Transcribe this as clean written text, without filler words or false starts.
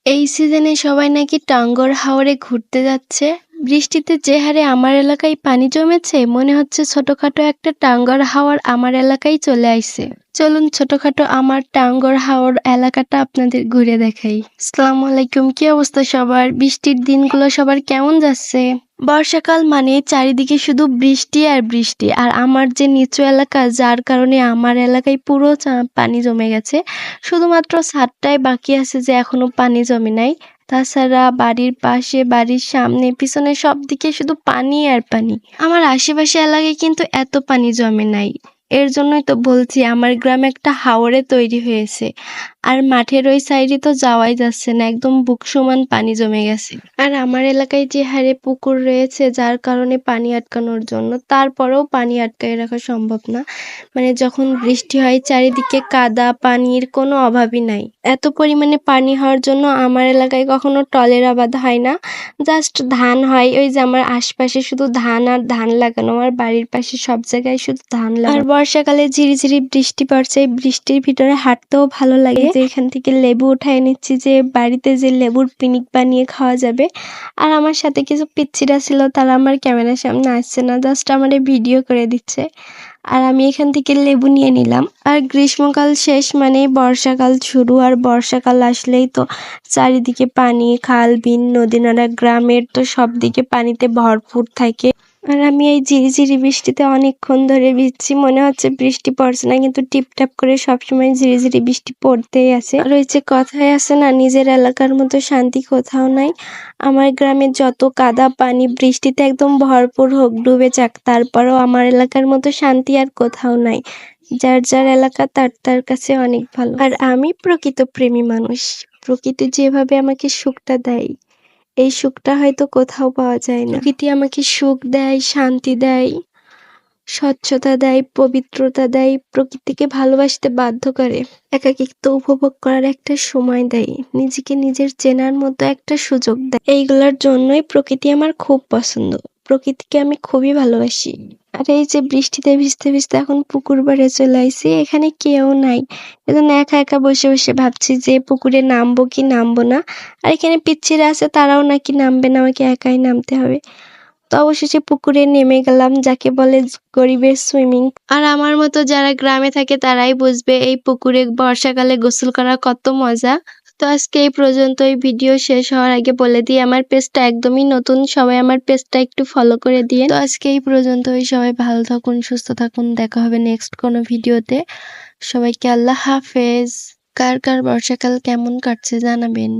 এই সিজনে সবাই নাকি টাঙ্গর হাওরে ঘুরতে যাচ্ছে। বৃষ্টিতে যে হারে আমার এলাকায় পানি জমেছে, মনে হচ্ছে ছোটখাটো একটা টাঙ্গর হাওর আমার এলাকায় চলে আইছে। চলুন ছোটখাটো আমার টাঙ্গর হাওর এলাকাটা আপনাদের ঘুরে দেখাই। আসসালামু আলাইকুম, কি অবস্থা সবার? বৃষ্টির দিনগুলো সবার কেমন যাচ্ছে? বর্ষাকাল মানে চারিদিকে শুধু বৃষ্টি আর বৃষ্টি, আর আমার যে নিচু এলাকা, যার কারণে আমার এলাকায় পুরো পানি জমে গেছে। শুধুমাত্র ছাদটাই বাকি আছে যে এখনো পানি জমে নাই। তাছাড়া বাড়ির পাশে, বাড়ির সামনে, পিছনে সব দিকে শুধু পানি আর পানি। আমার আশেপাশে এলাকায় কিন্তু এত পানি জমে নাই। এর জন্যই তো বলছি আমার গ্রামে একটা হাওরে তৈরি হয়েছে। আর মাঠের ওই সাইডে তো যাওয়াই যাচ্ছে না, একদম বুক সমান পানি জমে গেছে। আর আমার এলাকায় যে হারে পুকুর রয়েছে, যার কারণে পানি আটকানোর জন্য, তারপরেও পানি আটকায় রাখা সম্ভব না। মানে যখন বৃষ্টি হয় চারিদিকে কাদা, পানির কোনো অভাবই নাই। এত পরিমাণে পানি হওয়ার জন্য আমার এলাকায় কখনো টলের আবাদ হয় না, জাস্ট ধান হয়। ওই যে আমার আশপাশে শুধু ধান আর ধান লাগানো, আমার বাড়ির পাশে সব জায়গায় শুধু ধান লাগানো। আর বর্ষাকালে ঝিরিঝিরি বৃষ্টি পড়ছে, এই বৃষ্টির ভিতরে হাঁটতেও ভালো লাগে। যে এখান থেকে লেবু উঠায় নিচ্ছি, যে বাড়িতে যে লেবুর পিনিক বানিয়ে খাওয়া যাবে। আর আমার সাথে কিছু পিচ্ছিরা ছিল, তারা আমার ক্যামেরার সামনে আসছে না, জাস্ট আমার ভিডিও করে দিচ্ছে। আর আমি এখান থেকে লেবু নিয়ে নিলাম। আর গ্রীষ্মকাল শেষ মানে বর্ষাকাল শুরু, আর বর্ষাকাল আসলেই তো চারিদিকে পানি, খাল, বিল, নদী নালা, গ্রামের তো সব দিকে পানিতে ভরপুর থাকে। আর আমি এই ঝিরিঝিরি বৃষ্টিতে অনেকক্ষণ ধরে ভিজছি, মনে হচ্ছে বৃষ্টি পড়ছে না, কিন্তু টিপটাপ করে সবসময় ঝিরিঝিরি বৃষ্টি পড়তেই আছে। আর ওই যে কথায় আছে না, নিজের এলাকার মতো শান্তি কোথাও নাই। আমার গ্রামে যত কাদা পানি বৃষ্টিতে একদম ভরপুর হোক, ডুবে যাক, তারপরেও আমার এলাকার মতো শান্তি আর কোথাও নাই। যার যার এলাকা তার তার কাছে অনেক ভালো। আর আমি প্রকৃত প্রেমী মানুষ। প্রকৃতি যেভাবে আমাকে সুখটা দেয়, এই সুখটা হয়তো কোথাও পাওয়া যায় না। প্রকৃতি আমাকে সুখ দেয়, শান্তি দেয়, স্বচ্ছতা দেয়, পবিত্রতা দেয়, প্রকৃতিকে ভালোবাসতে বাধ্য করে, একাকিত্ব উপভোগ করার একটা সময় দেয়, নিজেকে নিজের চেনার মতো একটা সুযোগ দেয়। এইগুলোর জন্যই প্রকৃতি আমার খুব পছন্দ। প্রকৃতিকে আমি খুবই ভালোবাসি। আর এই যে বৃষ্টিতে ভিজতে ভিজতে এখন পুকুর পাড়ে চলে আইছি, এখানে কেউ নাই। এজন্য একা একা বসে বসে ভাবছি যে পুকুরে নামবো কি নামবো না। আর এখানে পিচ্ছিরা আছে, তারাও নাকি নামবে না, আমাকে একাই নামতে হবে। তো অবশেষে পুকুরে নেমে গেলাম, যাকে বলে গরিবের সুইমিং। আর আমার মতো যারা গ্রামে থাকে তারাই বুঝবে এই পুকুরে বর্ষাকালে গোসল করা কত মজা। তো আজকে এই পর্যন্ত। এই ভিডিও শেষ হওয়ার আগে বলে দিই, আমার পেজটা একদমই নতুন, সবাই আমার পেজটা একটু ফলো করে দিয়ে। তো আজকে এই পর্যন্তই, সবাই ভালো থাকুন, সুস্থ থাকুন, দেখা হবে নেক্সট কোনো ভিডিওতে। সবাইকে আল্লাহ হাফেজ। কার কার বর্ষাকাল কেমন কাটছে জানাবেন।